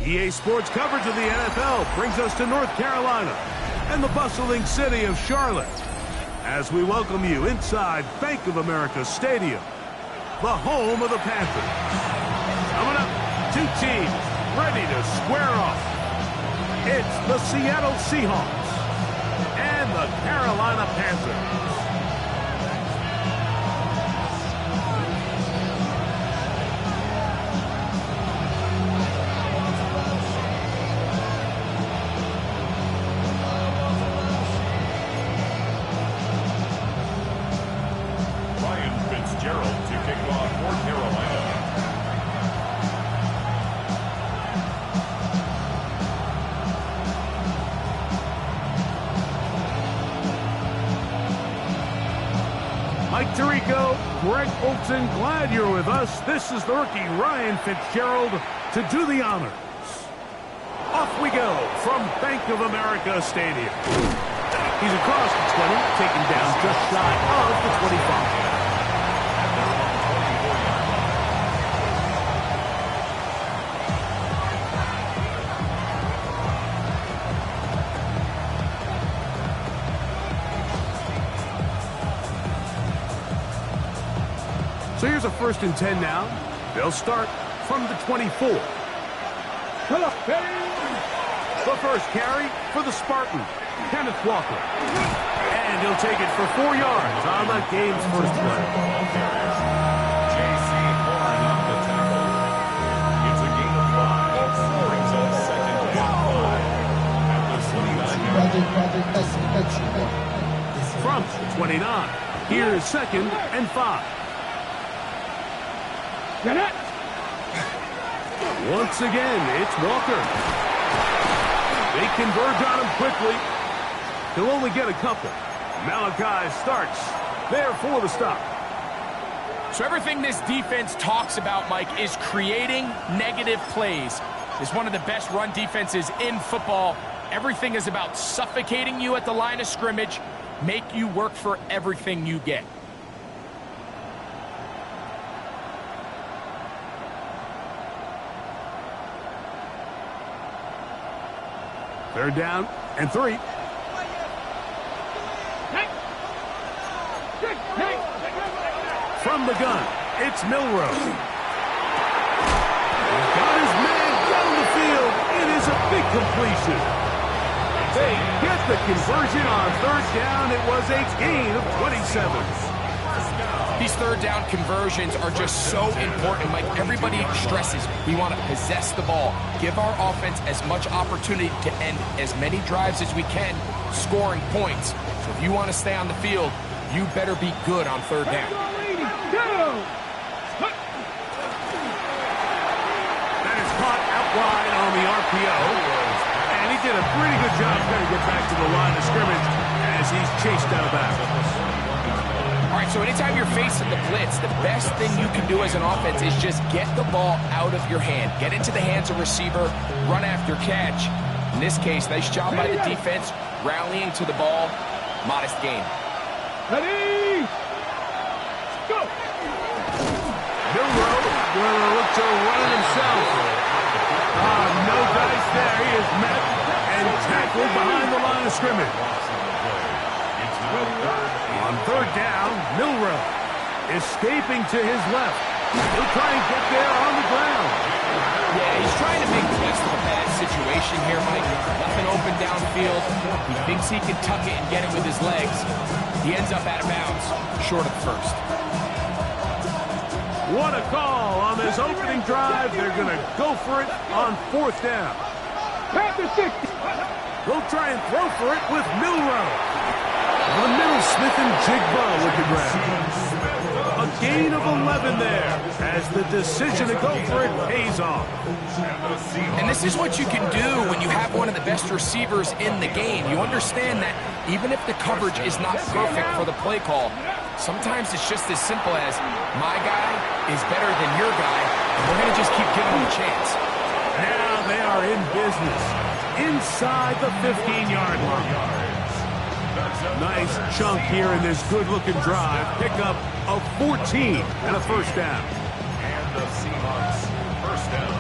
EA Sports coverage of the NFL brings us to North Carolina and the bustling city of Charlotte as we welcome you inside Bank of America Stadium, the home of the Panthers. Coming up, two teams ready to square off. It's the Seattle Seahawks and the Carolina Panthers. Mike Tirico, Greg Olson, glad you're with us. This is the rookie Ryan Fitzgerald to do the honors. Off we go from Bank of America Stadium. He's across the 20, taken down just shy of the 25. So here's a 1st and 10 now. They'll start from the 24. The first carry for the Spartan, Kenneth Walker. And he'll take it for 4 yards on that game's first play. J.C. Horn on the tackle. It's a gain of 5. Brings up 2nd and 5 at the 29. From the 29, here's 2nd and 5. Once again, it's Walker. They converge on him quickly. He'll only get a couple. Malachi starts there for the stop. So everything this defense talks about, Mike, is creating negative plays. It's one of the best run defenses in football. Everything is about suffocating you at the line of scrimmage, make you work for everything you get. Third down and 3. From the gun, it's Milroe. He's got his man down the field. It is a big completion. They get the conversion on 3rd down. It was a gain of 27. These 3rd down conversions are just so important. Like everybody stresses, we want to possess the ball, give our offense as much opportunity to end as many drives as we can, scoring points. So if you want to stay on the field, you better be good on 3rd down. That is caught out wide on the RPO. And he did a pretty good job trying to get back to the line of scrimmage as he's chased out of bounds. All right, so anytime you're facing the blitz, the best thing you can do as an offense is just get the ball out of your hand. Get into the hands of receiver, run after catch. In this case, nice job by the defense, rallying to the ball. Modest gain. Ready? Go! Milroe gonna look to run himself. No dice there. He is met and tackled behind the line of scrimmage. On 3rd down, Milroe escaping to his left. He'll try and get there on the ground. Yeah, he's trying to make the best of a bad situation here, Mike. Nothing open downfield. He thinks he can tuck it and get it with his legs. He ends up out of bounds, short of the 1st. What a call on this opening drive. They're going to go for it on 4th down. They'll try and throw for it with Milroe. The middle, Smith and Jigba with the grab. A gain of 11 there as the decision to go for it pays off. And this is what you can do when you have one of the best receivers in the game. You understand that even if the coverage is not perfect for the play call, sometimes it's just as simple as my guy is better than your guy, and we're going to just keep giving him a chance. Now they are in business inside the 15-yard line. Nice chunk here in this good-looking drive. Pick up of 14 and a 1st down. And the Seahawks 1st down.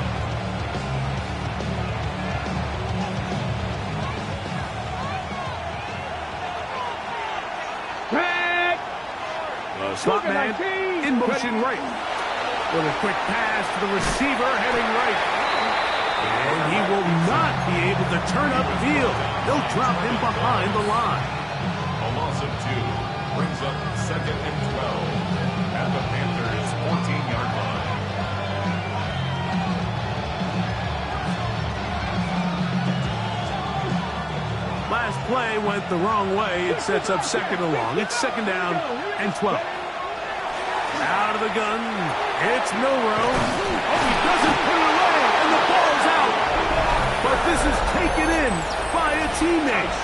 The slot man in motion right. With a quick pass to the receiver heading right. And he will not be able to turn upfield. They'll drop him behind the line. A loss of 2 brings up 2nd and 12 at the Panthers' 14-yard line. Last play went the wrong way. It sets up 2nd and long. It's 2nd down and 12. Out of the gun. It's Milroe. Oh, he doesn't put it away, and the ball's out. But this is taken in by a teammate.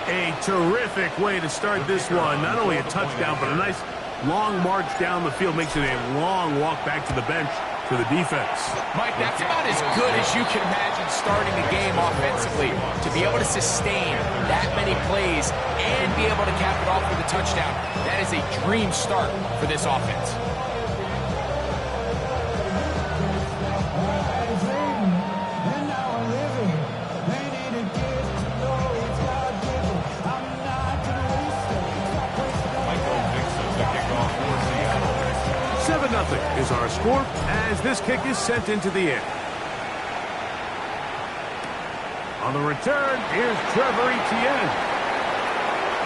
A terrific way to start this one. Not only a touchdown, but a nice long march down the field. Makes it a long walk back to the bench for the defense. Mike, that's about as good as you can imagine starting a game offensively. To be able to sustain that many plays and be able to cap it off with a touchdown, that is a dream start for this offense. Nothing is our score as this kick is sent into the air. On the return, here's Trevor Etienne.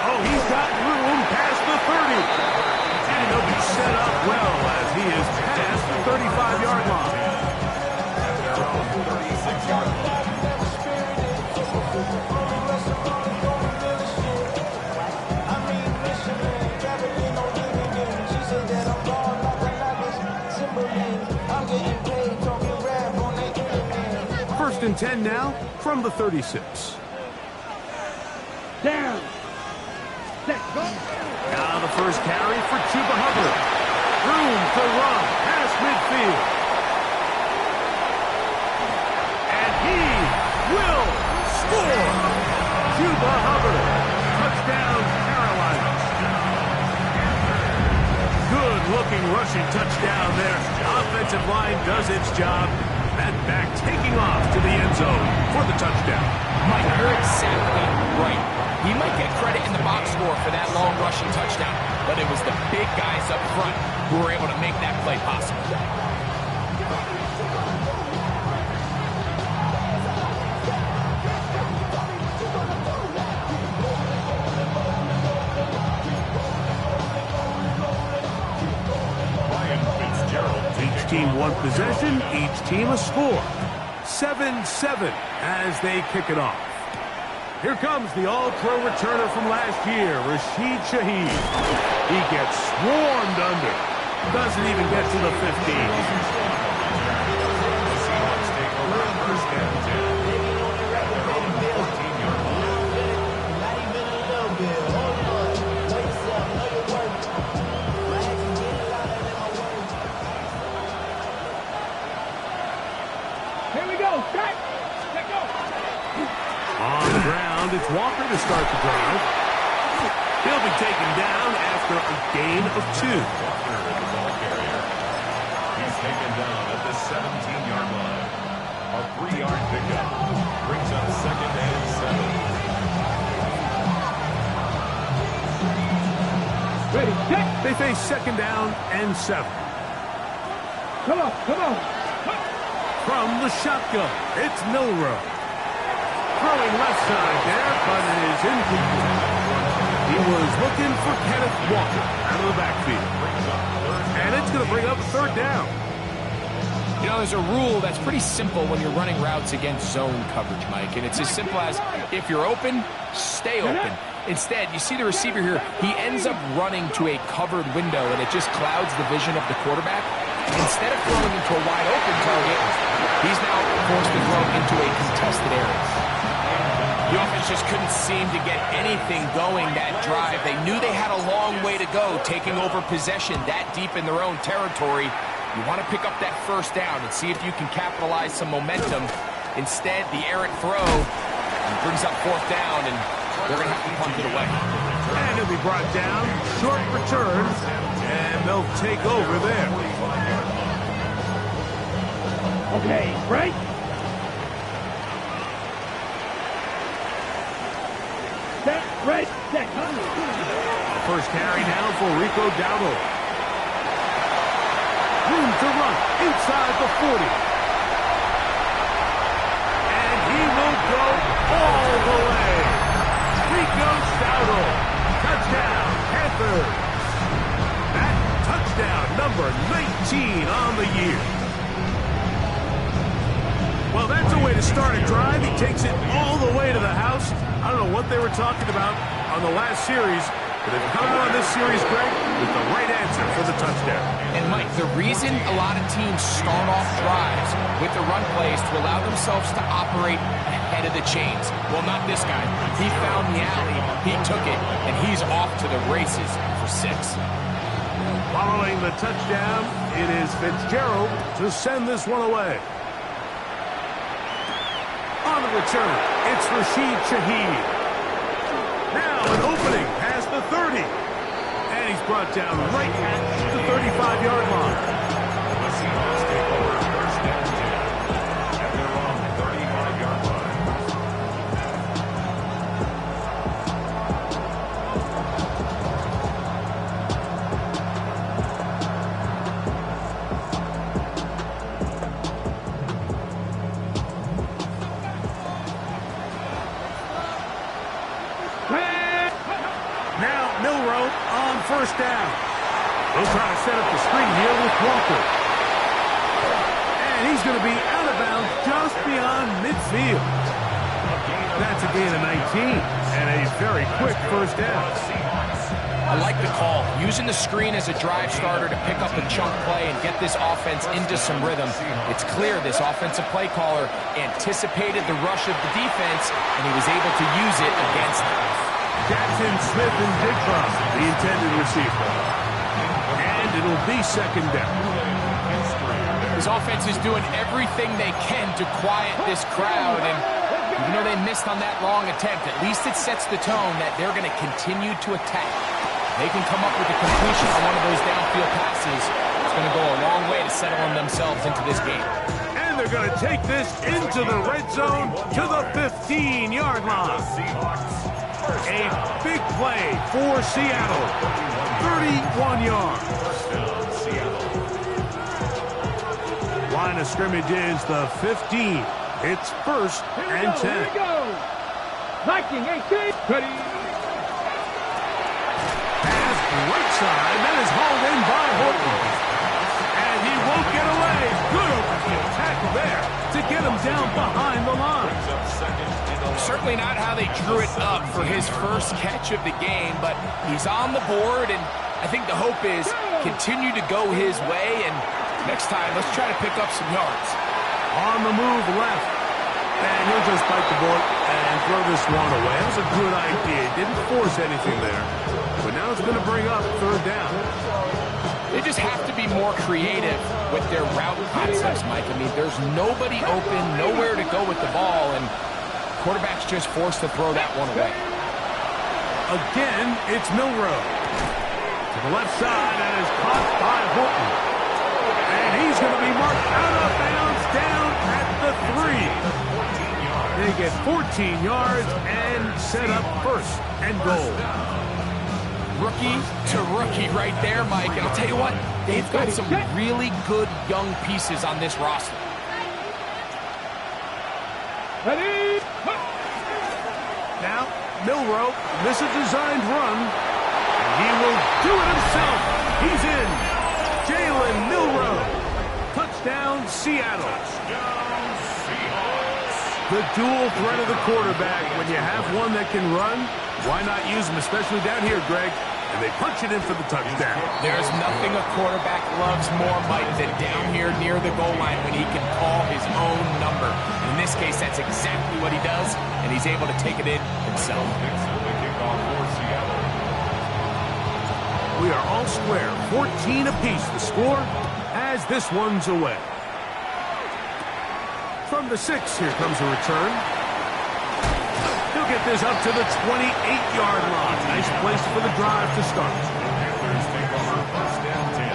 Oh, he's got room past the 30. And he'll be set up well as he is past the 35-yard line. At their own 36-yard line. First and 10 now from the 36. Down. Let's go. Now the first carry for Chuba Hubbard. Room to run past midfield. And he will score. Chuba Hubbard. Touchdown, Carolina. Good-looking rushing touchdown there. Offensive line does its job. That back taking off to the end zone for the touchdown. Mike, you're exactly right. He might get credit in the box score for that long rushing touchdown, but it was the big guys up front who were able to make that play possible. Each team one possession, each team a score. 7-7 as they kick it off. Here comes the all-pro returner from last year, Rashid Shaheed. He gets swarmed under. Doesn't even get to the 15. The Seahawks take over on 1st and 10 at their own 14-yard line. Here we go. Strike. Let go. On the ground, it's Walker to start the drive. He'll be taken down after a gain of 2. Walker is the ball carrier. He's taken down at the 17-yard line. A 3-yard pickup brings up 2nd and 7. Ready. Check. They face 2nd down and 7. Come on. Come on. From the shotgun, it's Milroe. Throwing left side there, but it is incomplete. He was looking for Kenneth Walker out of the backfield. And it's going to bring up 3rd down. You know, there's a rule that's pretty simple when you're running routes against zone coverage, Mike, and it's as simple as if you're open, stay open. Instead, you see the receiver here, he ends up running to a covered window, and it just clouds the vision of the quarterback. Instead of throwing into a wide open target, he's now forced to throw into a contested area. The offense just couldn't seem to get anything going that drive. They knew they had a long way to go, taking over possession that deep in their own territory. You want to pick up that 1st down and see if you can capitalize some momentum. Instead, the errant throw brings up 4th down, and they're going to have to punt it away. And he'll be brought down, short return, and they'll take over there. Okay. Right. Set. Right. Set. first carry now for Rico Dowdle. Room to run inside the 40. And he will go all the way. Rico Dowdle. Touchdown, Panthers. That touchdown number 19 on the year. Well, that's a way to start a drive. He takes it all the way to the house. I don't know what they were talking about on the last series, but they've come on this series, Greg, with the right answer for the touchdown. And, Mike, the reason a lot of teams start off drives with the run plays to allow themselves to operate ahead of the chains. Well, not this guy. He found the alley, he took it, and he's off to the races for 6. Following the touchdown, it is Fitzgerald to send this one away. On the return, it's Rashid Shaheed. Now an opening past the 30. And he's brought down right at the 35-yard line. The Seahawks take over first down 10 at their own 35-yard line. Now Milroe on first down. They'll try to set up the screen here with Walker. And he's going to be out of bounds just beyond midfield. That's a gain of 19 and a very quick first down. I like the call. Using the screen as a drive starter to pick up a chunk play and get this offense into some rhythm. It's clear this offensive play caller anticipated the rush of the defense, and he was able to use it against them. Jackson, Smith, and Digba, the intended receiver. And it'll be second down. His offense is doing everything they can to quiet this crowd, and even though they missed on that long attempt, at least it sets the tone that they're going to continue to attack. They can come up with a completion on one of those downfield passes. It's going to go a long way to settling themselves into this game. And they're going to take this into the red zone to the 15-yard line. A big play for Seattle. 31 yards. Line of scrimmage is the 15. It's first and 10. Here we go. Viking 18. Ready. Pass right side. That is hauled in by Horton. And he won't get away. Good open field tackle there to get him down behind the line. Certainly not how they drew it up for his first catch of the game, but he's on the board, and I think the hope is continue to go his way, and next time, let's try to pick up some yards. On the move left. And he'll just bite the bullet and throw this one away. That was a good idea. Didn't force anything there. But now it's going to bring up third down. They just have to be more creative with their route concepts, Mike. I mean, there's nobody open, nowhere to go with the ball, and quarterback's just forced to throw that one away. Again, it's Milroe. To the left side, and is caught by Horton. And he's going to be marked out of bounds down at the 3. They get 14 yards and set up first and goal. Rookie to rookie right there, Mike. And I'll tell you what, they've got some really good young pieces on this roster. Ready. Now, Milroe, this is a designed run. And he will do it himself. He's in. Jalen Milroe. Touchdown, Seattle. The dual threat of the quarterback. When you have one that can run, why not use him, especially down here, Greg? And they punch it in for the touchdown. There's nothing a quarterback loves more, Mike, than down here near the goal line when he can call his own number. In this case, that's exactly what he does, and he's able to take it in himself. We are all square, 14 apiece. The score as this one's away. From the 6, here comes a return. He'll get this up to the 28-yard line. Nice place for the drive to start. Panthers take over first down 10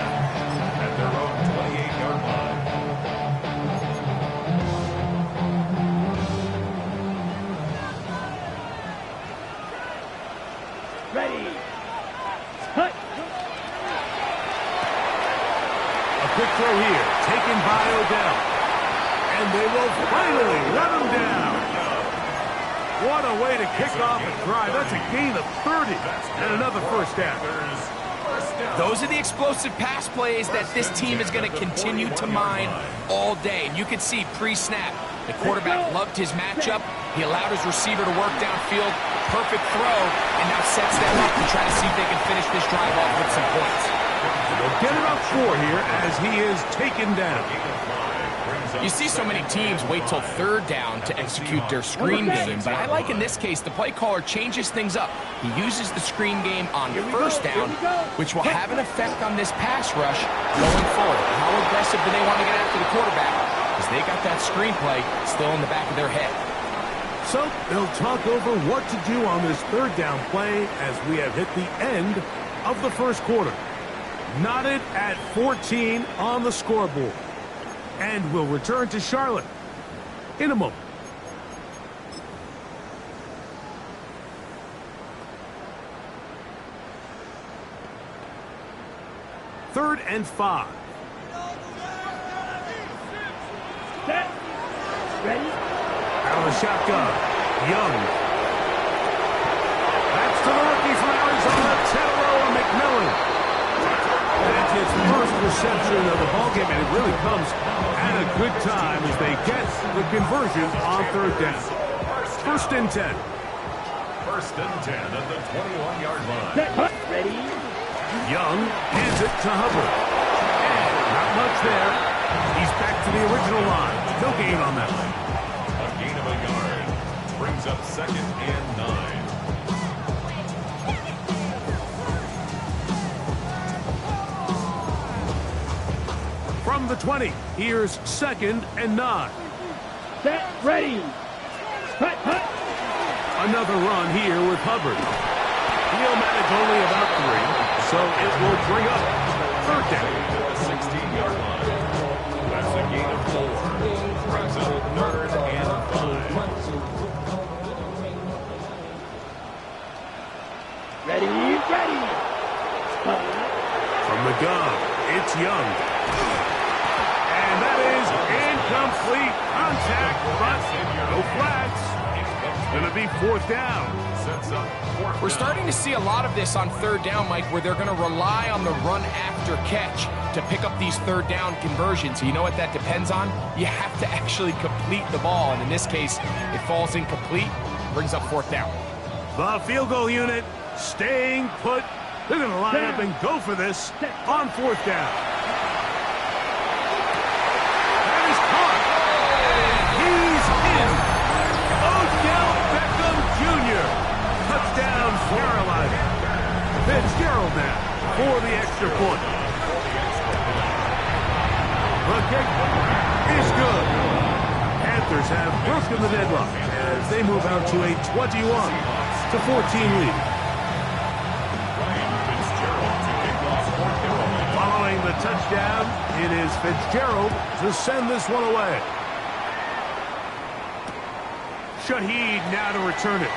at their own 28-yard line. Ready. by Odell. And they will finally let him down. What a way to kick off a drive. That's a gain of 30 and another first down. Those are the explosive pass plays that this team is going to continue to mine all day. And you can see pre-snap, the quarterback loved his matchup. He allowed his receiver to work downfield. Perfect throw, and now sets them up to try to see if they can finish this drive off with some points. They'll get it up 4 here as he is taken down. You see so many teams wait till third down to execute their screen game, but I like in this case the play caller changes things up. He uses the screen game on first down, which will have an effect on this pass rush going forward. How aggressive do they want to get after the quarterback? Because they got that screenplay still in the back of their head. So they'll talk over what to do on this third down play as we have hit the end of the first quarter. Knotted at 14 on the scoreboard. And we'll return to Charlotte in a moment. Third and 5. Set. Ready? Out of the shotgun. Young. That's to the rookie from Arizona, Tedero McMillan. That's his first reception of the ballgame, and it really comes at a good time as they get the conversion on third down. First and 10. First and 10 at the 21-yard line. Set. Ready? Young hands it to Hubbard. And not much there. He's back to the original line. No gain on that one. A gain of a yard brings up second and 9. From the 20, here's second and 9. Set. Ready? Hut, hut. Another run here with Hubbard. He'll manage only about 3, so it will bring up third down. To the 16-yard line. That's a gain of 4. Brings up third and 5. Ready? Ready? From the gun, it's Young. And that is incomplete contact, but no flags. Going to be fourth down. We're starting to see a lot of this on third down, Mike, where they're going to rely on the run after catch to pick up these third down conversions. You know what that depends on? You have to actually complete the ball, and in this case, it falls incomplete, brings up fourth down. The field goal unit staying put. They're going to line up and go for this on fourth down. That is caught. He's in. Odell Beckham Jr. Touchdown, Carolina. Fitzgerald now for the extra point. The kick is good. Panthers have broken the deadlock as they move out to a 21-14 lead. Following the touchdown, it is Fitzgerald to send this one away. Shaheed now to return it.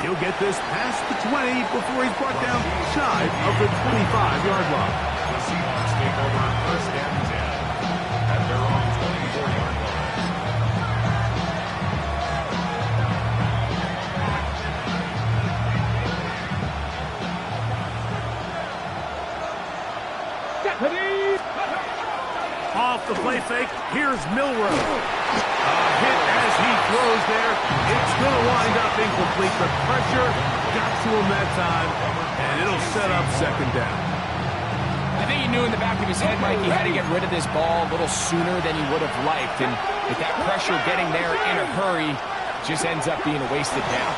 He'll get this past the 20 before he's brought down shy of the 25-yard line. The Seahawks take over first and 10 at their own 24-yard line. Off the play fake, here's Milrow. A hit as he throws there. It's going to wind up incomplete. The pressure got to him that time, and it'll set up second down. I think he knew in the back of his head, Mike, he had to get rid of this ball a little sooner than he would have liked. And with that pressure getting there in a hurry, just ends up being a wasted down.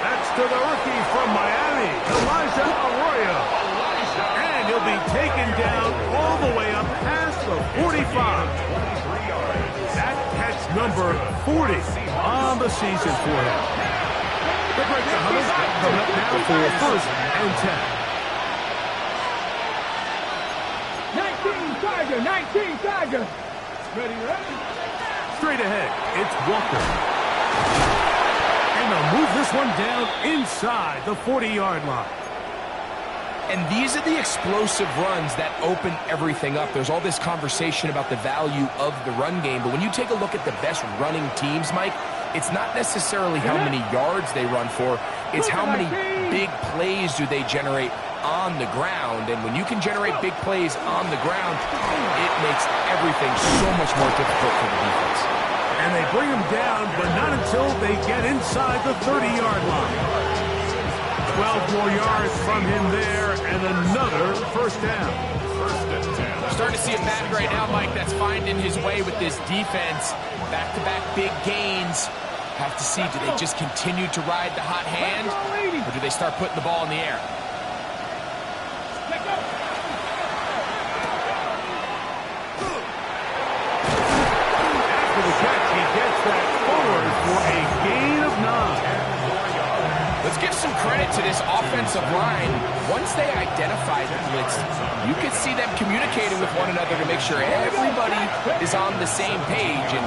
That's to the rookie from Miami, Elijah Arroyo. And he'll be taken down all the way up past the 45. That catch number 40 on the season for him. The break to Hubbard coming up now for first and 10. 19 Charger. Ready? Straight ahead, it's Walker. And they'll move this one down inside the 40-yard line. And these are the explosive runs that open everything up. There's all this conversation about the value of the run game, but when you take a look at the best running teams, Mike, it's not necessarily how many yards they run for, it's how many big plays do they generate on the ground. And when you can generate big plays on the ground, it makes everything so much more difficult for the defense. And they bring him down, but not until they get inside the 30-yard line. 12 more yards from him there, and another first down. We're starting to see a Madden right now, Mike, that's finding his way with this defense. Back-to-back big gains. Have to see, do they just continue to ride the hot hand, or do they start putting the ball in the air? After the catch, he gets that forward for a gain of 9. Let's give some credit to this offensive line. Once they identify the blitz, you can see them communicating with one another to make sure everybody is on the same page, and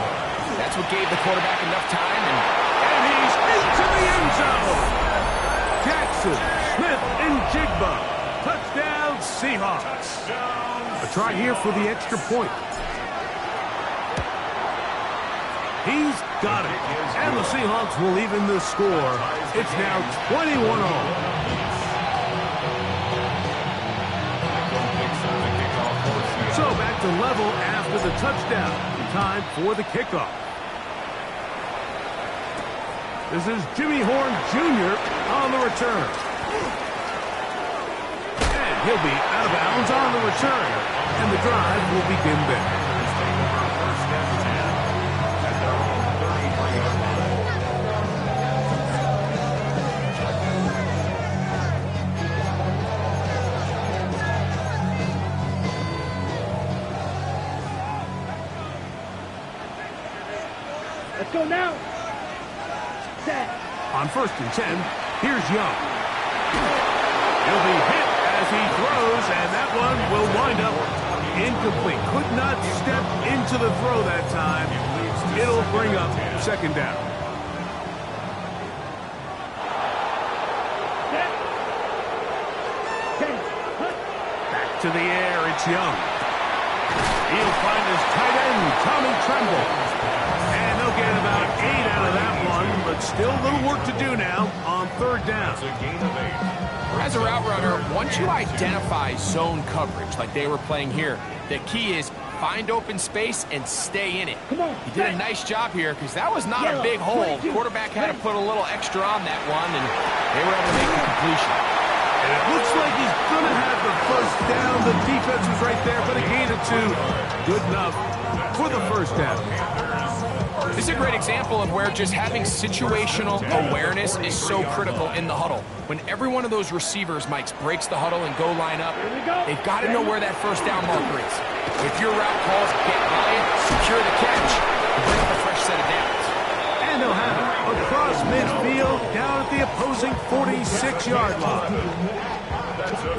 that's what gave the quarterback enough time. And he's into the end zone. Jackson, Smith, and Jigba. Touchdown, Seahawks. A try here for the extra point. He's got it. And the Seahawks will even the score. It's now 21-all. So back to level after the touchdown. Time for the kickoff. This is Jimmy Horn Jr. on the return. And he'll be out of bounds on the return. And the drive will begin there. Let's go now. Set. On 1st and 10, here's Young. He'll be hit as he throws, and that one will wind up incomplete. Could not step into the throw that time. It'll bring up 2nd down. Back to the air, it's Young. He'll find his tight end, Tommy Tremble. And they'll get about 8 out of that one, but still a little work to do now on 3rd down. As a route runner, once you identify zone coverage like they were playing here, the key is find open space and stay in it. He did a nice job here because that was not a big hole. The quarterback had to put a little extra on that one, and they were able to make the completion. And it looks like he's going to have the first down. The defense was right there, but a gain of 2. Good enough for the first down. This is a great example of where just having situational awareness is so critical in the huddle. When every one of those receivers, Mike, breaks the huddle and go line up, they've got to know where that first down marker is. If your route calls, get by it, secure the catch, and bring up a fresh set of downs. And they'll have it across midfield down at the opposing 46-yard line.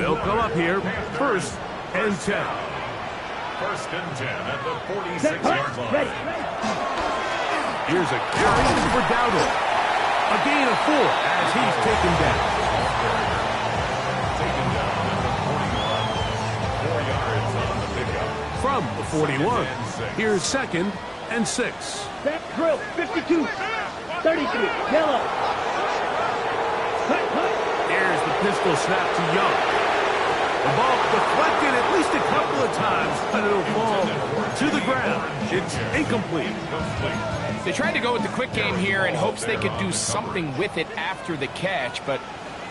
They'll come up here 1st and 10. 1st and 10 at the 46-yard line. Here's a carry for Dowdle. A gain of 4 as he's taken down. Taken down at the 41. 4 yards on the pickup. From the 41, here's 2nd and 6. Back drill. 52. 33. Yellow. Here's the pistol snap to Young. The ball deflected at least a couple of times, but it'll fall to the ground. It's incomplete. They tried to go with the quick game here in hopes they could do something with it after the catch, but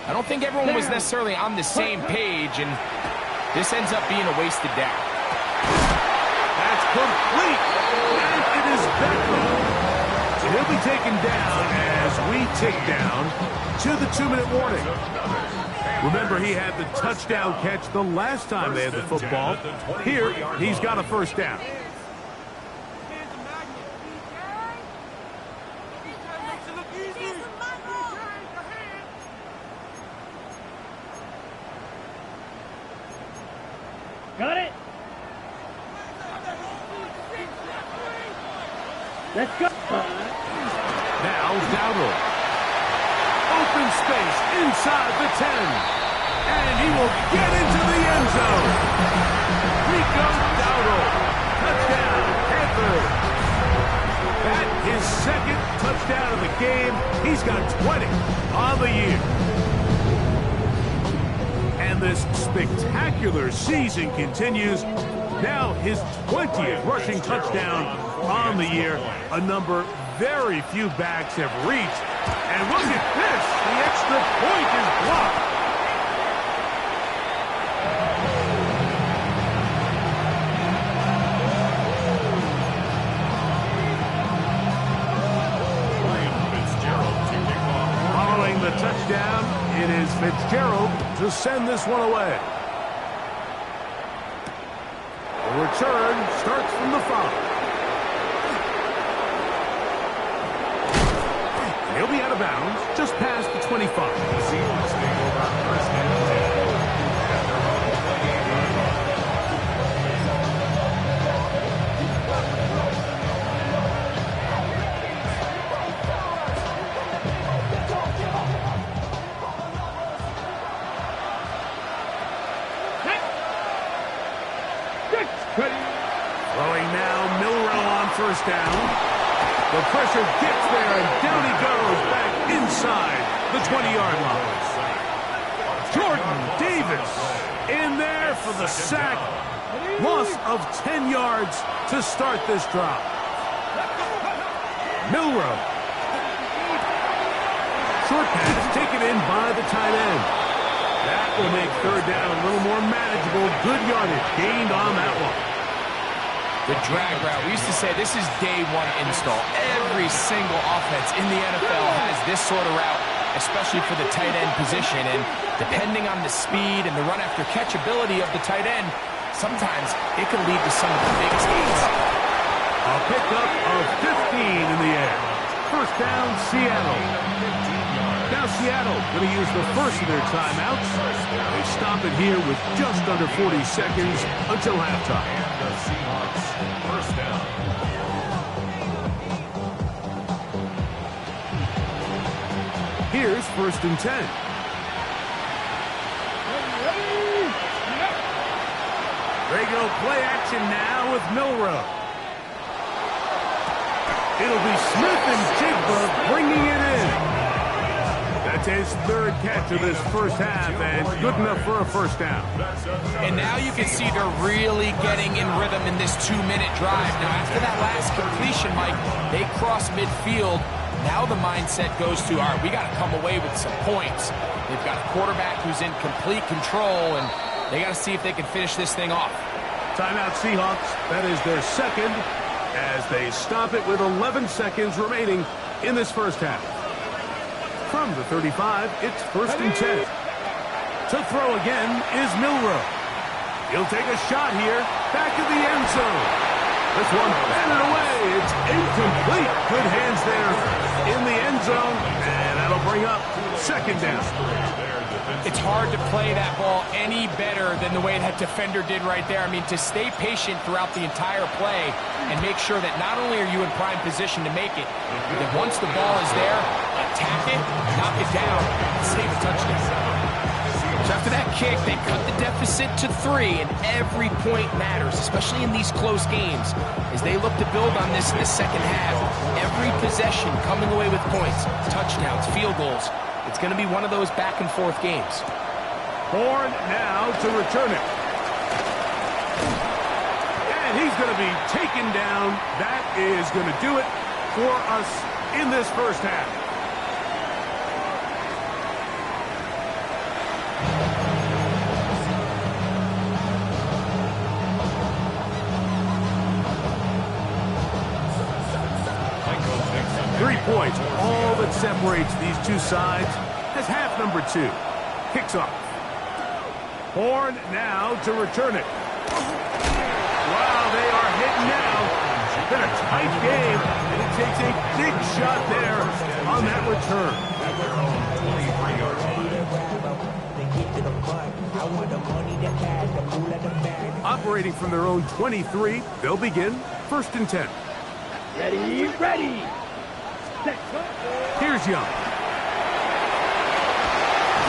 I don't think everyone was necessarily on the same page, and this ends up being a wasted down. That's complete, and it is Beckham. So he'll be taken down as we tick down to the 2-minute warning. Remember, he had the touchdown catch the last time they had the football. Here, he's got a first down. Got it. Let's go. Now Dowdle. Open space inside the 10. And he will get into the end zone. Rico Dowdle. Touchdown, Panthers. That his second touchdown of the game. He's got 20 on the year. And this spectacular season continues. Now his 20th rushing touchdown on the year. A number very few backs have reached. And look at this. The extra point is blocked. Following the touchdown, it is Fitzgerald to send this one away. The return starts from the 5. He'll be out of bounds just past the 25. The Seahawks take over first and 10 at their own 28-yard line. Throwing now, Milroe on first down. The pressure gets there, and down he goes back inside the 20-yard line. Jordan Davis in there for the sack. Loss of 10 yards to start this drive. Milroe. Short pass taken in by the tight end. That will make third down a little more manageable. Good yardage gained on that one. The drag route. We used to say this is day one install. Every single offense in the NFL has this sort of route, especially for the tight end position. And depending on the speed and the run after catch ability of the tight end, sometimes it can lead to some of the biggest gains. A pickup of 15 in the air. First down, Seattle. Now Seattle going to use the first of their timeouts. They stop it here with just under 40 seconds until halftime. And the Seahawks first down. Here's first and 10. They go play action now with Milroe. It'll be Smith and Jigba bringing it in. That's his third catch of this first half, and good enough for a first down. And now you can see they're really getting in rhythm in this 2-minute drive. Now, after that last completion, Mike, they cross midfield. Now the mindset goes to, all right, we got to come away with some points. They've got a quarterback who's in complete control, and they got to see if they can finish this thing off. Timeout Seahawks. That is their second as they stop it with 11 seconds remaining in this first half. From the 35, it's first and 10. To throw again is Milroe. He'll take a shot here. Back in the end zone. This one batted away. It's incomplete. Good hands there in the end zone. And that'll bring up second down. It's hard to play that ball any better than the way that defender did right there. I mean, to stay patient throughout the entire play and make sure that not only are you in prime position to make it, but that once the ball is there, attack it, knock it down, and save a touchdown. So after that kick, they cut the deficit to 3, and every point matters, especially in these close games. As they look to build on this in the second half, every possession coming away with points, touchdowns, field goals. It's going to be one of those back-and-forth games. Horn now to return it. And he's going to be taken down. That is going to do it for us in this first half. Points, all that separates these two sides, as half number 2 kicks off. Horn now to return it. Wow, they are hitting now. It's been a tight game, and it takes a big shot there on that return. At their own 23-yard line. Operating from their own 23, they'll begin first and 10. Ready, ready. Here's Young.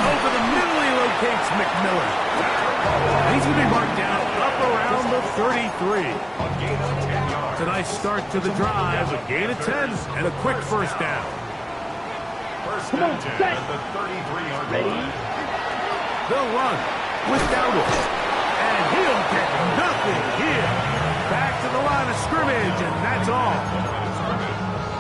Over the middle he indicates McMillan. He's going to be marked down up around the 33. A gain of 10 yards. It's a nice start to the drive, a gain of 10, and a quick first down. First and 10 at the 33-yard line. They'll run with Dowdle. And he'll get nothing here. Back to the line of scrimmage, and that's all.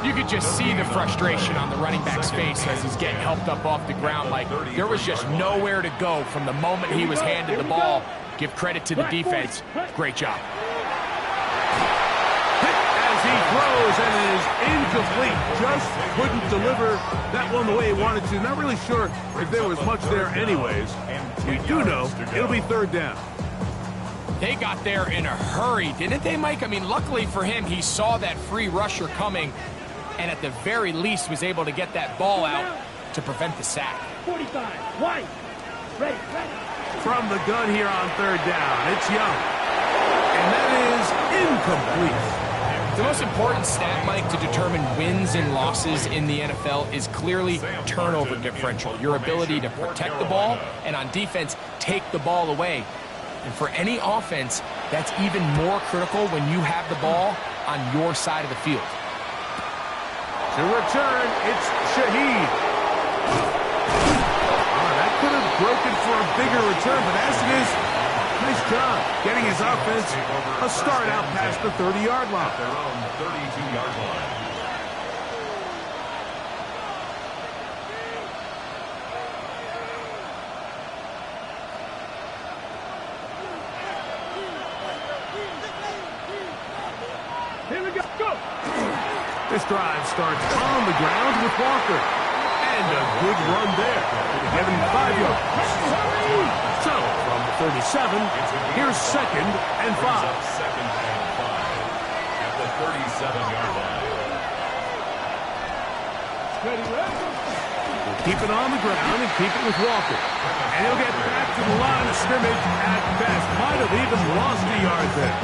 You could just see the frustration on the running back's face as he's getting helped up off the ground. Like, there was just nowhere to go from the moment he was handed the ball. Give credit to the defense. Great job. Hit as he throws, and it is incomplete. Just couldn't deliver that one the way he wanted to. Not really sure if there was much there anyways. We do know it'll be third down. They got there in a hurry, didn't they, Mike? I mean, luckily for him, he saw that free rusher coming, and at the very least was able to get that ball out to prevent the sack. 45, wide, ready. From the gun here on third down, it's Young. And that is incomplete. The most important stat, Mike, to determine wins and losses in the NFL is clearly turnover differential. Your ability to protect the ball and on defense, take the ball away. And for any offense, that's even more critical when you have the ball on your side of the field. To return, it's Shaheed. That could have broken for a bigger return, but as it is, nice job getting his offense a start out past the 30-yard line. Their own 32-yard line. Here we go, go! This drive starts on the ground with Walker. And a good run there to give him 5 yards. So, from the 37, here's second and 5. Second and 5 at the 37-yard line. We'll keep it on the ground and keep it with Walker. And he'll get back to the line of scrimmage at best. Might have even lost a yard there.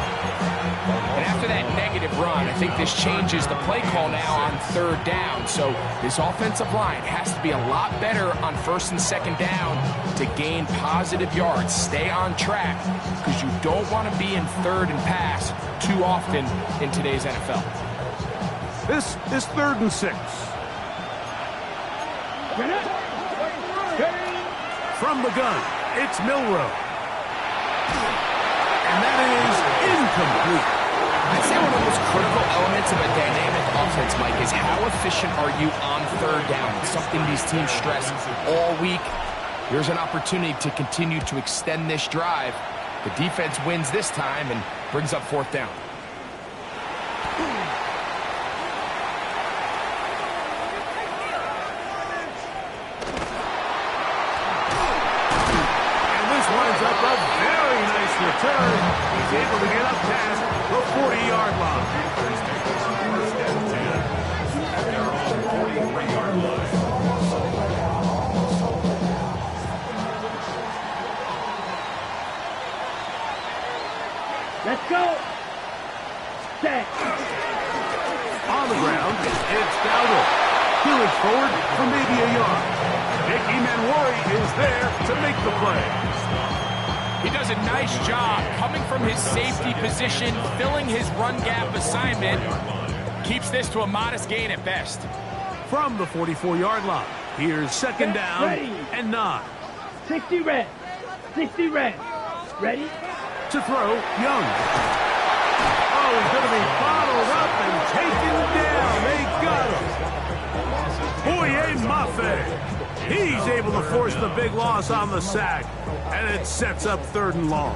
And after that negative run, I think this changes the play call now on third down. So this offensive line has to be a lot better on first and second down to gain positive yards. Stay on track because you don't want to be in third and pass too often in today's NFL. This is 3rd and 6. From the gun, it's Milroe. And that is incomplete. I'd say one of the most critical elements of a dynamic offense, Mike, is how efficient are you on third down? It's something these teams stress all week. Here's an opportunity to continue to extend this drive. The defense wins this time and brings up 4th down. Winds up a very nice return. He's able to get up past the 40-yard line. First and 10 at their own 43-yard line. Let's go! Set! On the ground, it's Dowdle. He'll forward for maybe a yard. Mickey Manwari is there to make the play. He does a nice job coming from his safety position, filling his run gap assignment. Keeps this to a modest gain at best. From the 44-yard line, here's second down and 9. 60 red. 60 red. Ready? To throw, Young. Oh, he's going to be bottled up and taken down. They got him. Boye Mafe. He's able to force the big loss on the sack, and it sets up 3rd and long.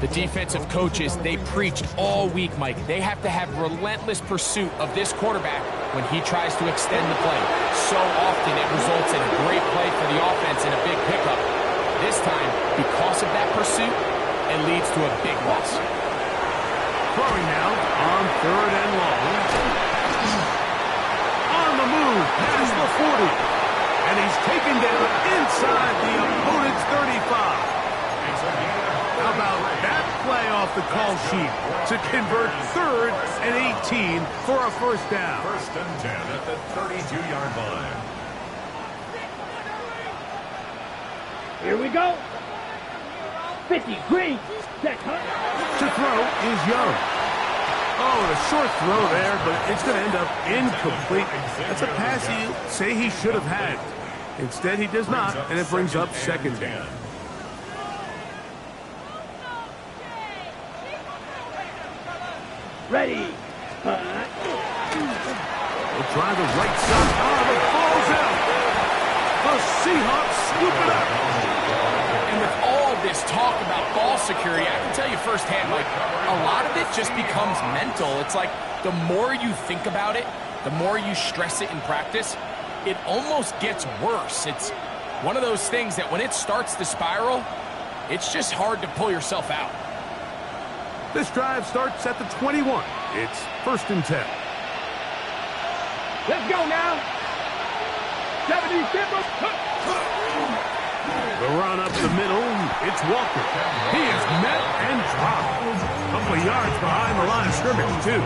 The defensive coaches, they preached all week, Mike. They have to have relentless pursuit of this quarterback when he tries to extend the play. So often it results in a great play for the offense and a big pickup. This time, because of that pursuit, it leads to a big loss. Throwing now on 3rd and long. On the move, past the 40. And he's taken down inside the opponent's 35. How about that play off the call sheet to convert 3rd and 18 for a first down? First and 10 at the 32-yard line. Here we go. 50, green, set, huh? To throw is Young. Oh, and a short throw there, but it's going to end up incomplete. That's a pass you say he should have had. Instead, he does not, and it brings up second down. Ready. They'll try the right side. Oh, the ball's out. The Seahawks scoop it up. And with all this talk about ball security, I can tell you firsthand, like, a lot of it just becomes mental. It's like the more you think about it, the more you stress it in practice, it almost gets worse. It's one of those things that when it starts to spiral, it's just hard to pull yourself out. This drive starts at the 21. It's 1st and 10. Let's go now. 70 Simmons. The run up the middle. It's Walker. He is met and dropped. A couple of yards behind the line of scrimmage, too.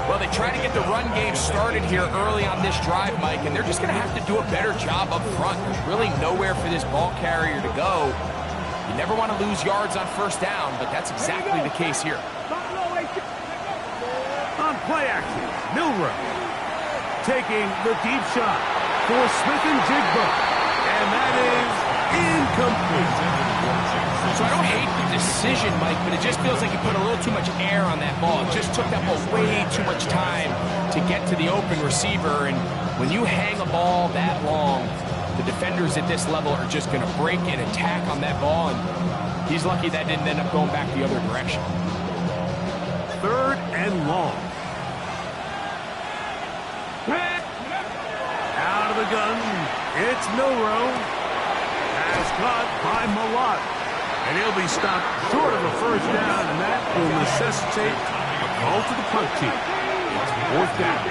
Well, they try to get the run game started here early on this drive, Mike, and they're just going to have to do a better job up front. There's really nowhere for this ball carrier to go. You never want to lose yards on 1st down, but that's exactly the case here. On play action, Milrow taking the deep shot for Smith and Jigba, and that is incomplete. So I don't hate the decision, Mike, but it just feels like you put a little too much air on that ball. It just took that ball way too much time to get to the open receiver, and when you hang a ball that long, the defenders at this level are just going to break and attack on that ball, and he's lucky that didn't end up going back the other direction. 3rd and long. Out of the gun, it's Milrow. Pass caught by Malott. And he'll be stopped short of a 1st down, and that will necessitate a call to the punt team. It's 4th down.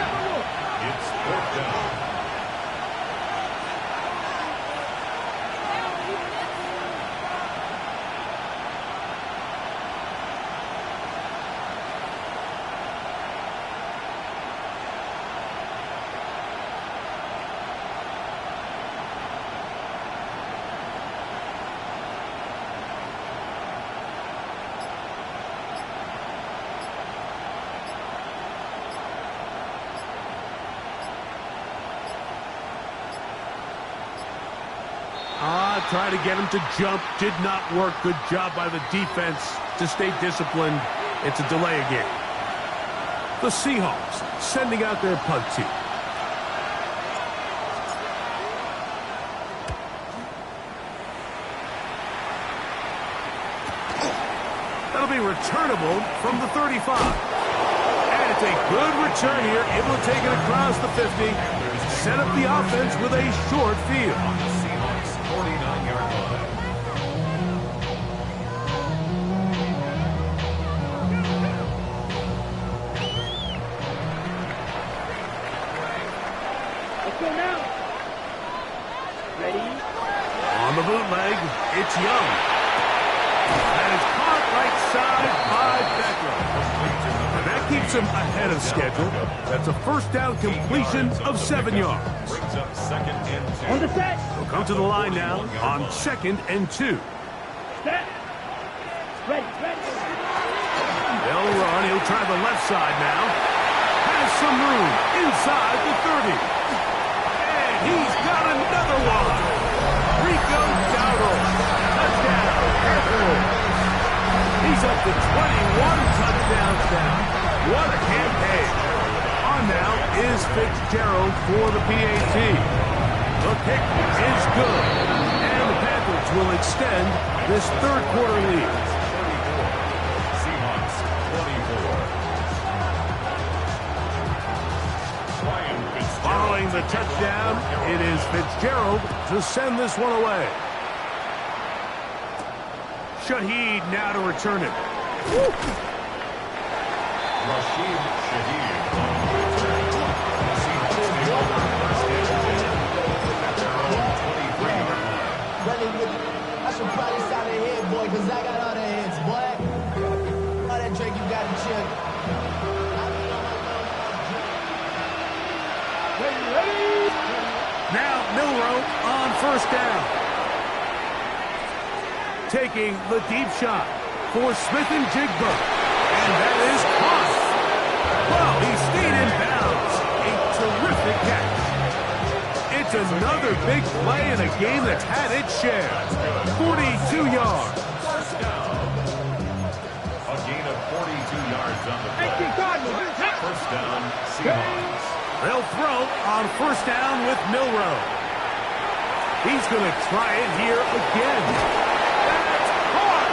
It's 4th down. Try to get him to jump. Did not work. Good job by the defense to stay disciplined. It's a delay again. The Seahawks sending out their punt team. That'll be returnable from the 35. And it's a good return here. Able to take it across the 50. Set up the offense with a short field. 49-yard line. Let's go now. Ready? On the bootleg, it's Young. That is caught right side by Beckham. And that keeps him ahead of schedule. That's a 1st down completion of 7 yards. Brings up 2nd and 2. On the set. He'll come to the line now on 2nd and 2. Set. Ready. They'll run. He'll try the left side now. Has some room inside the 30. And he's got another one. Rico Dowdle. Touchdown. Airport. He's up to 21 touchdowns now. What a campaign. On now is Fitzgerald for the PAT. The kick is good. And the Panthers will extend this 3rd quarter lead. Seahawks 24. Following the touchdown, it is Fitzgerald to send this one away. Shaheed now to return it. Rashid Shaheed on the return. The Seahawks take over 1st and 10 at their own 23-yard line. I should probably stop it here, boy, because I got all the hits, boy. All that drink you got to chill. Now Milrow on 1st down. taking the deep shot for Smith and Jigba. And that is caught. Well, he stayed in bounds. A terrific catch. It's another big play in a game that's had its share. 42 yards. A gain of 42 yards on the play. First down, Seahawks. They'll throw on first down with Milroe. He's going to try it here again. That's caught.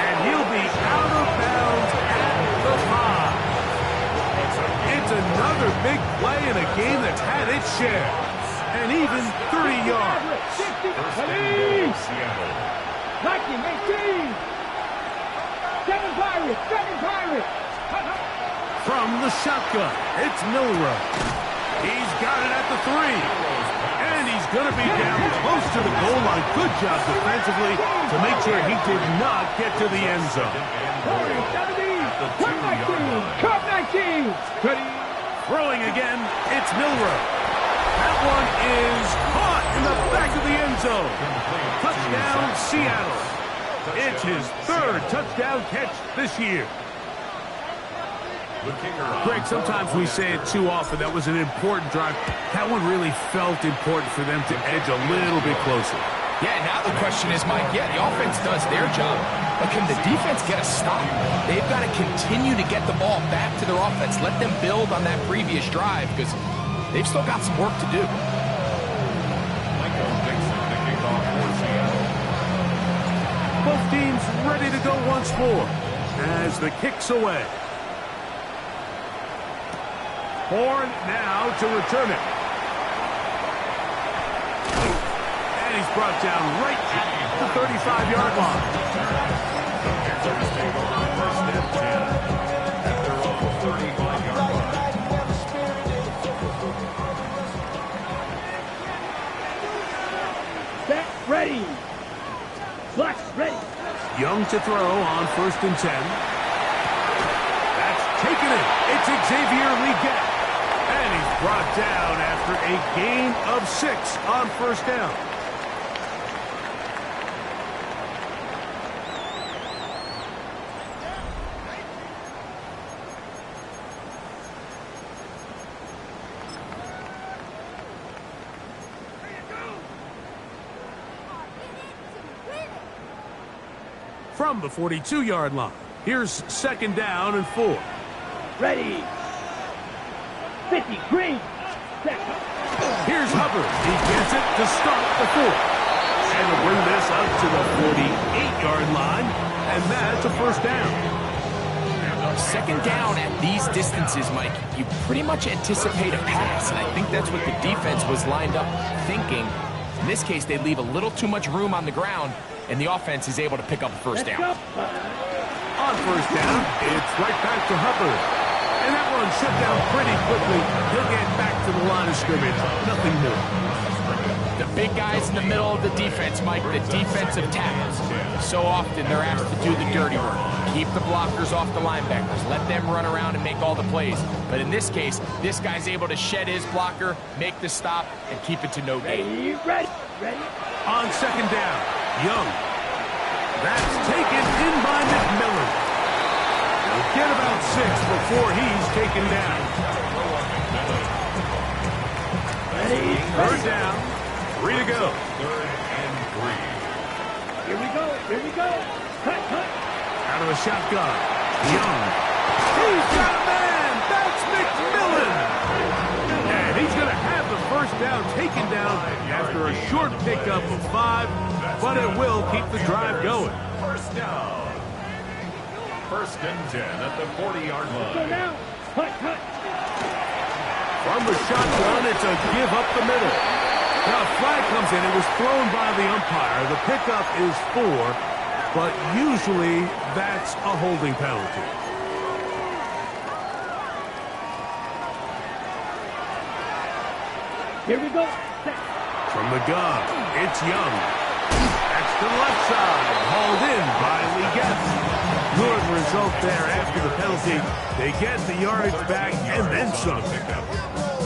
And he'll be out of bounds at the 5. It's another big play in a game that's had its share. And even 30 yards. First and goal, Seattle. 18. 7 Pirates. From the shotgun, it's Milroe. He's got it at the 3. And he's going to be down close to the goal line. Good job defensively to make sure he did not get to the end zone. Cup 19. Throwing again, it's Milroe. That one is caught in the back of the end zone. Touchdown, Seattle. It's his 3rd touchdown catch this year. Greg, sometimes we say it too often. That was an important drive. That one really felt important for them to edge a little bit closer. Yeah, now the question is, Mike, the offense does their job, but can the defense get a stop? They've got to continue to get the ball back to their offense. Let them build on that previous drive because they've still got some work to do. Both teams ready to go once more as the kick's away. Horn now to return it. And he's brought down right at the 35-yard line. First and 10 at their own 35-yard line. Set, ready. Flex, ready. Young to throw on first and 10. That's taken it. It's Xavier Leggett. And he's brought down after a gain of 6 on first down. From the 42-yard line, here's second down and 4. Ready. 50, green. Set. Here's Hubbard. He gets it to start the 4th. And to bring this up to the 48-yard line, and that's a first down. Second down at these distances, Mike, you pretty much anticipate a pass, and I think that's what the defense was lined up thinking. In this case, they leave a little too much room on the ground, and the offense is able to pick up a first down. On first down, it's right back to Hubbard. And that one shut down pretty quickly. He'll get back to the line of scrimmage. Nothing more. The big guys in the middle of the defense, Mike, the defensive tackles. So often they're asked to do the dirty work. Keep the blockers off the linebackers. Let them run around and make all the plays. But in this case, this guy's able to shed his blocker, make the stop, and keep it to no gain. Ready. On second down, Young. That's taken in by McMillan. He'll get about 6 before he's taken down. Third down, 3 to go. Third and 3. Here we go. Cut. Out of a shotgun, Young. He's got a man. That's McMillan. And he's going to have the first down taken down after a short pickup of 5, but it will keep the drive going. First down. First and 10 at the 40-yard Go line. now. Cut. From the shotgun, it's a give up the middle. Now a flag comes in. It was thrown by the umpire. The pickup is 4, but usually that's a holding penalty. Here we go. Set. From the gun, it's Young. That's to the left side, hauled in by Leggett. Good result there after the penalty. They get the yardage back and then some.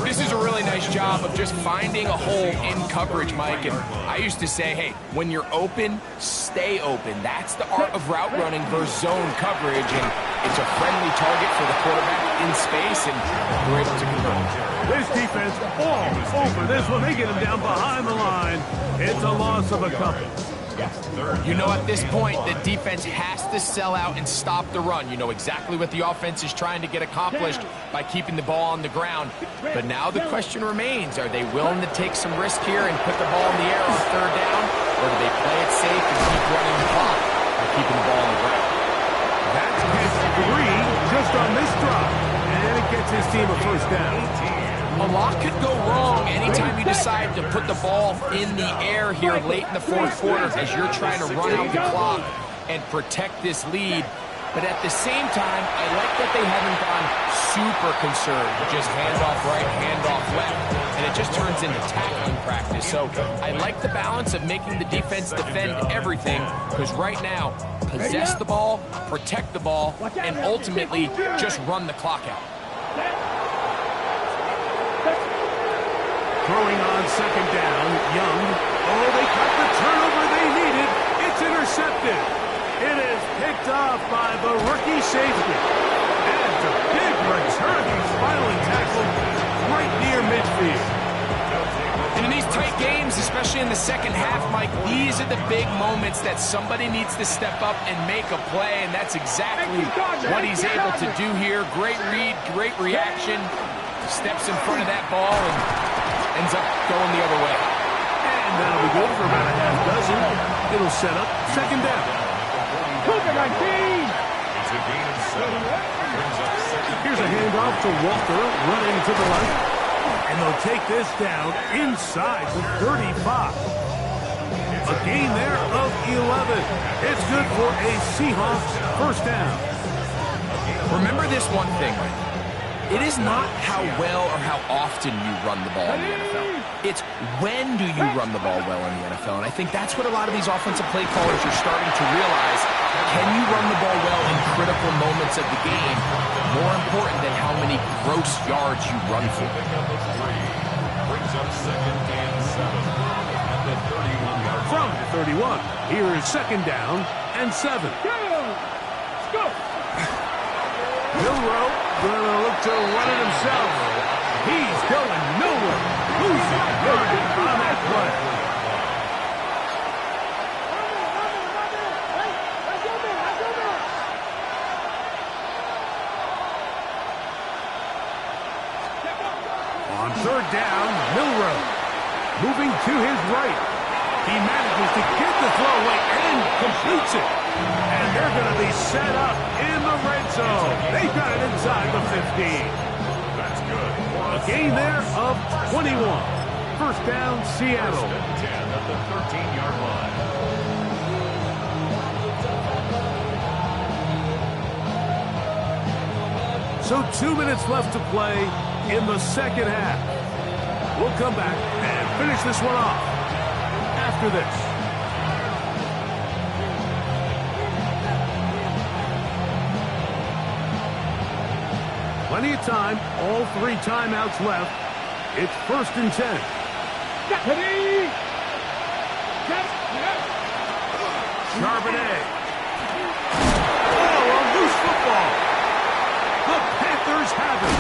This is a really nice job of just finding a hole in coverage, Mike. And I used to say, hey, when you're open, stay open. That's the art of route running versus zone coverage. And it's a friendly target for the quarterback in space, and we're able to convert. This defense all over this one. They get him down behind the line. It's a loss of a couple. You know, at this point, the defense has to sell out and stop the run. You know exactly what the offense is trying to get accomplished by keeping the ball on the ground. But now the question remains, are they willing to take some risk here and put the ball in the air on third down? Or do they play it safe and keep running the clock by keeping the ball on the ground? That's his 3 just on this drive. And it gets his team a first down. A lot could go wrong anytime you decide to put the ball in the air here late in the fourth quarter as you're trying to run out the clock and protect this lead. But at the same time, I like that they haven't gone super concerned. Just handoff right, handoff left. And it just turns into tackling practice. So I like the balance of making the defense defend everything, because right now, possess the ball, protect the ball, and ultimately just run the clock out. Throwing on second down, Young. Oh, they cut the turnover they needed. It's intercepted. It is picked off by the rookie safety. And it's a big return. He's finally tackled right near midfield. And in these tight games, especially in the second half, Mike, these are the big moments that somebody needs to step up and make a play, and that's exactly what he's able to do here. Great read, great reaction. Steps in front of that ball and ends up going the other way. And that'll be good for about a half dozen. It'll set up second down. It's a gain of 7. Brings up second. Here's a handoff to Walker, running to the left. And they'll take this down inside the 35. A gain there of 11. It's good for a Seahawks first down. Remember this one thing, Mike. It is not how well or how often you run the ball in the NFL. It's when do you run the ball well in the NFL. And I think that's what a lot of these offensive play callers are starting to realize. Can you run the ball well in critical moments of the game? More important than how many gross yards you run for. Brings up second and 7 at the 31-yard line. From the 31, here is second down and 7. Let's go. Milroe gonna look to run it himself. He's going nowhere. Losing yardage on that play. On third down, Milroe moving to his right. He manages to get the throw away and completes it. And they're going to be set up in the red zone. They've got it inside the 15. That's good. A gain there of 21. First down, Seattle. First and 10 at the 13-yard line. So 2 minutes left to play in the second half. We'll come back and finish this one off after this. Plenty of time, all 3 timeouts left. It's first and 10. Charbonnet. Oh, a loose football. The Panthers have it.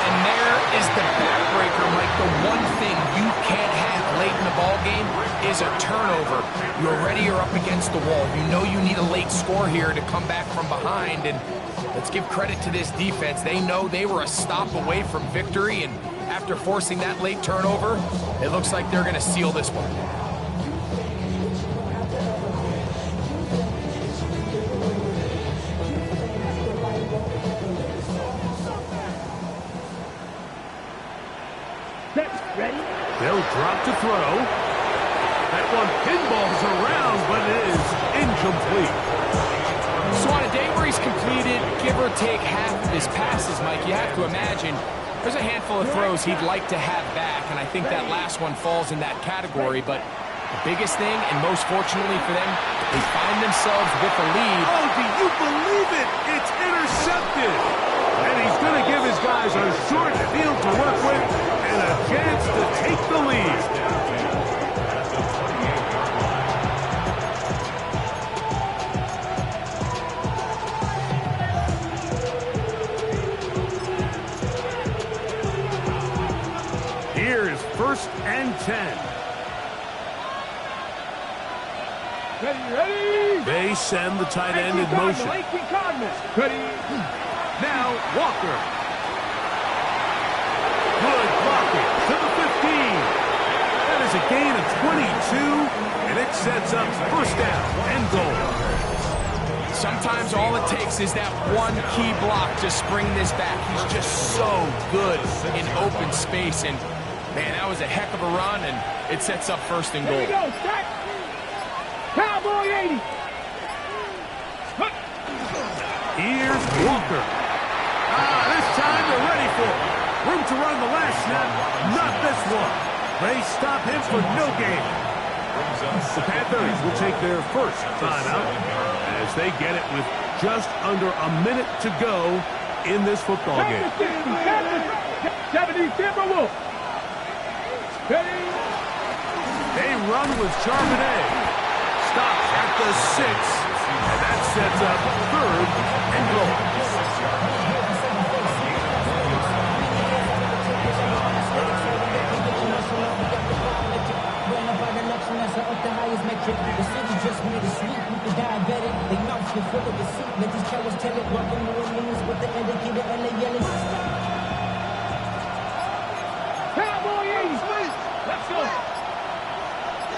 And there is the backbreaker, Mike. The one thing you can't have late in the ball game is a turnover. You already are up against the wall. You know you need a late score here to come back from behind. And let's give credit to this defense. They know they were a stop away from victory. And after forcing that late turnover, it looks like they're going to seal this one. Ready? They'll drop to throw. That one pinballs around, but it is incomplete. So on a day where he's completed, give or take half of his passes, Mike, you have to imagine there's a handful of throws he'd like to have back, and I think that last one falls in that category. But the biggest thing, and most fortunately for them, they find themselves with a lead. Oh, do you believe it? It's intercepted. And he's going to give his guys a short field to work with and a chance to take the lead. Here's 1st and 10. Ready? They send the tight end in motion. Ready? Now Walker. Good blocking to the 15. That is a gain of 22, and it sets up 1st down and goal. Sometimes all it takes is that one key block to spring this back. He's just so good in open space, and man, that was a heck of a run, and it sets up 1st and goal. Here we go, start. Cowboy 80. Here's Walker. This time they're ready for it. Room to run the last snap, not this one. They stop him for no gain. The Panthers will take their 1st timeout as they get it with just under a minute to go in this football game. 70 Timberwolves. Ready? They run with Charbonnet. Stops at the 6, and that sets up 3rd and goal. The city just made it sweet with the diabetic. They mouths get full of deceit. Let these cowards tell it. Walking New Orleans with the indicator and the yelling. Cowboy 80. Let's go.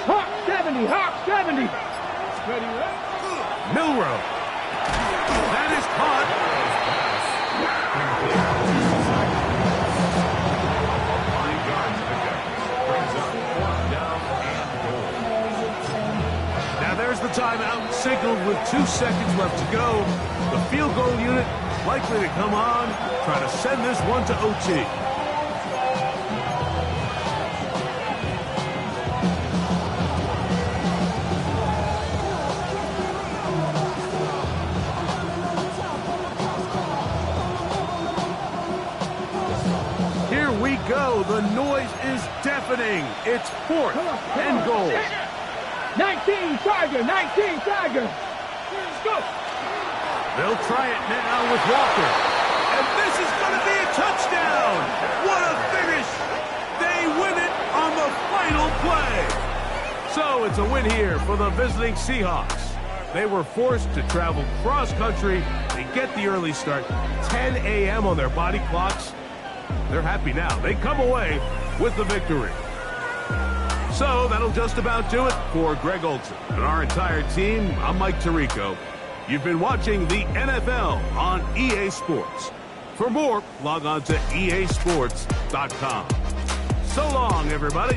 Hawk 70. Hawk 70. Ready? Milrow. That is caught. Now there's the timeout, signaled with 2 seconds left to go. The field goal unit likely to come on, try to send this one to OT. Here we go. The noise is deafening. It's 4th and goal. 19 Tiger. 19 Tiger. Let's go. They'll try it now with Walker. And this is going to be a touchdown. What a finish. They win it on the final play. So it's a win here for the visiting Seahawks. They were forced to travel cross-country. They get the early start, 10 a.m. on their body clocks. They're happy now. They come away with the victory. So that'll just about do it for Greg Olson and our entire team. I'm Mike Tirico. You've been watching the NFL on EA Sports. For more, log on to easports.com. So long, everybody.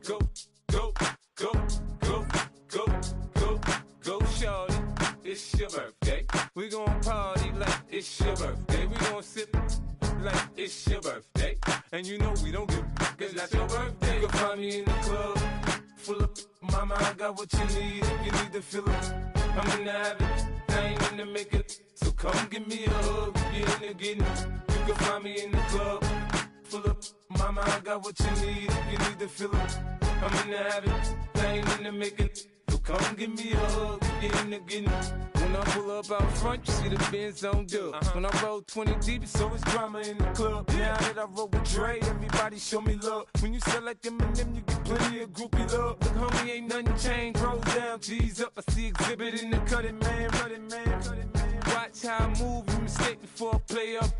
Go, go, go, go, go, go, go, shorty. It's your birthday. We gon' party like it's your birthday. We gon' sip like it's your birthday. And you know we don't give cause that's your birthday. You can find me in the club, full of mama, I got what you need. If you need to fill it, I'm in the habit, I ain't in the make it. So come give me a hug, get in the getting. You can find me in the club, full of mama, I got what you need. If you need to fill it, I'm in the habit, I ain't in the making. So come give me a hug, get in the getting. When I pull up out front, you see the Benz on dub. When I roll 20 deep, it's always drama in the club. Now that I roll with Dre, everybody show me love. When you sell like Eminem, you get plenty of groupie love. Look, homie, ain't nothing changed. Rolls down, G's up. I see exhibit in the cutting, man. Running, man. Watch how I move, you mistake before I play up.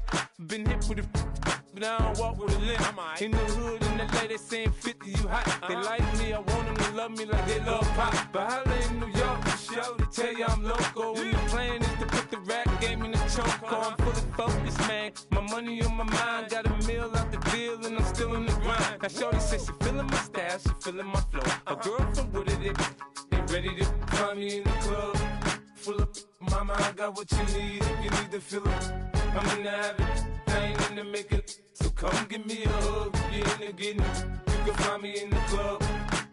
Been hit with a but I don't walk with a limp. In the hood, in the LA, they saying 50, you hot. They like me, I want them to love me like they love pop. But holla in New York, for show to tell you I'm local. And the plan is to put the rap game in the choke. I'm fully focused, man. My money on my mind, got a meal out the Now shorty says she feeling my style, she feeling my flow. A girl from Wooded, they ready to find me in the club. Full up, mama, I got what you need if you need to fill up. I'm in the habit, I ain't in the making. So come give me a hug, you in the getting. You can find me in the club.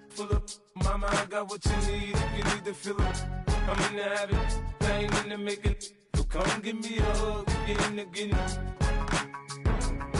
Full up, mama, I got what you need if you need to fill up. I'm in the habit, I ain't in the making. So come give me a hug, you in the getting.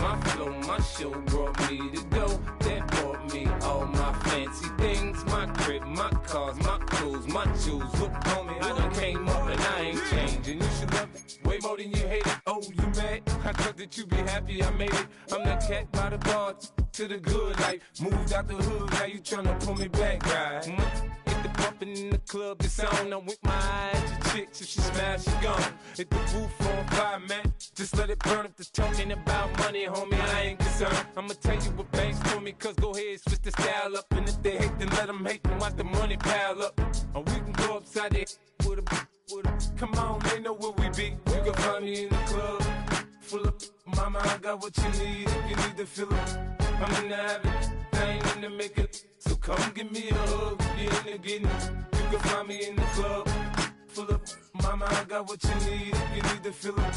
My flow, my show brought me to go. That brought me all my fancy things. My crib, my cars, my clothes, my shoes. Look on me, I done came up and I ain't changing. You should love it way more than you hate it. Oh, you mad? I thought that you be happy I made it. I'm that cat by the bar to the good life. Moved out the hood, now you tryna pull me back, right? Hit the bumpin' in the club, the sound. I'm with my eyes to chicks. If she smash, she gone. Hit the roof on fire, man. Just let it burn. If they're talking about money, homie, I ain't concerned. I'ma tell you what banks told me, cause go ahead, switch the style up. And if they hate, then let them hate, then watch the money pile up. Or we can go upside there with a, come on, they know where we be. You can find me in the club. Full up, mama, I got what you need if you need to fill up. I'm in the habit, I ain't in the making. So come give me a hug, you in the getting. You can find me in the club. Full up, mama, I got what you need if you need to fill up.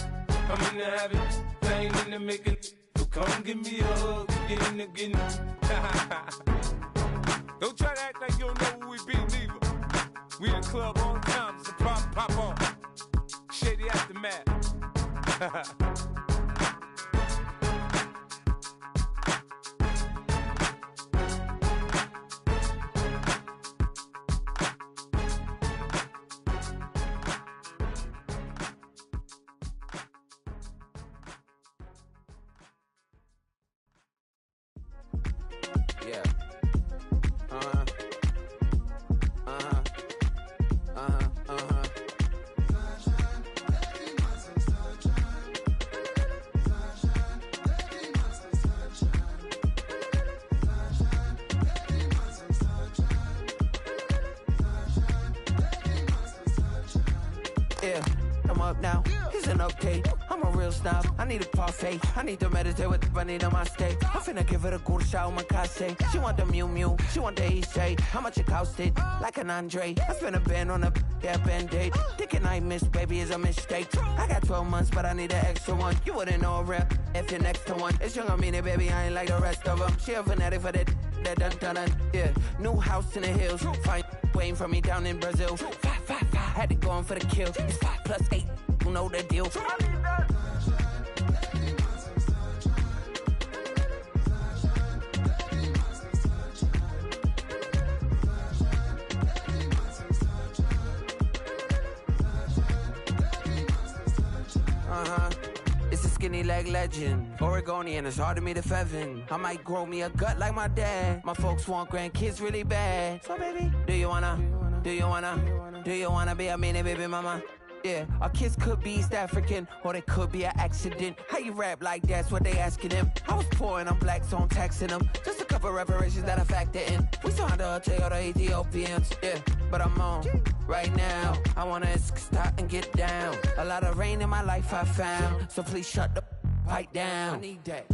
I'm in the habit, I ain't in the making. So come give me a hug, you in the getting. Don't try to act like you don't know who we be, neither. We in the club all the time, it's a pop on. Shady Aftermath. Yeah. Yeah, I'm up now. Here's an update. I'm a real snob. I need a parfait. I need to meditate with the bunny on my steak. I'm finna give it a good shot with my case. She want the Mew Mew. She want the Eastside. How much it costed? Like an Andre. I spent a band on a band-aid. Thinking I missed, baby, is a mistake. I got 12 months, but I need an extra one. You wouldn't know a rep if you're next to one. It's young, I mean it, baby, I ain't like the rest of them. She a fanatic for that dun. Yeah, new house in the hills. Fine, waiting for me down in Brazil. 5, had to go on for the kill. It's 5 plus 8, you know the deal. It's a skinny leg legend. Oregonian, it's hard to meet a Fevin. I might grow me a gut like my dad. My folks want grandkids really bad. So baby, do you wanna be a mini baby mama? Yeah, our kids could be East African, or they could be an accident. How you rap like that's what they asking him. I was poor and I'm black, so I'm taxing them. Just a couple reparations that I factor in. We saw the other Ethiopians, yeah, but I'm on right now. I wanna stop and get down. A lot of rain in my life I found, so please shut the pipe down. I need that.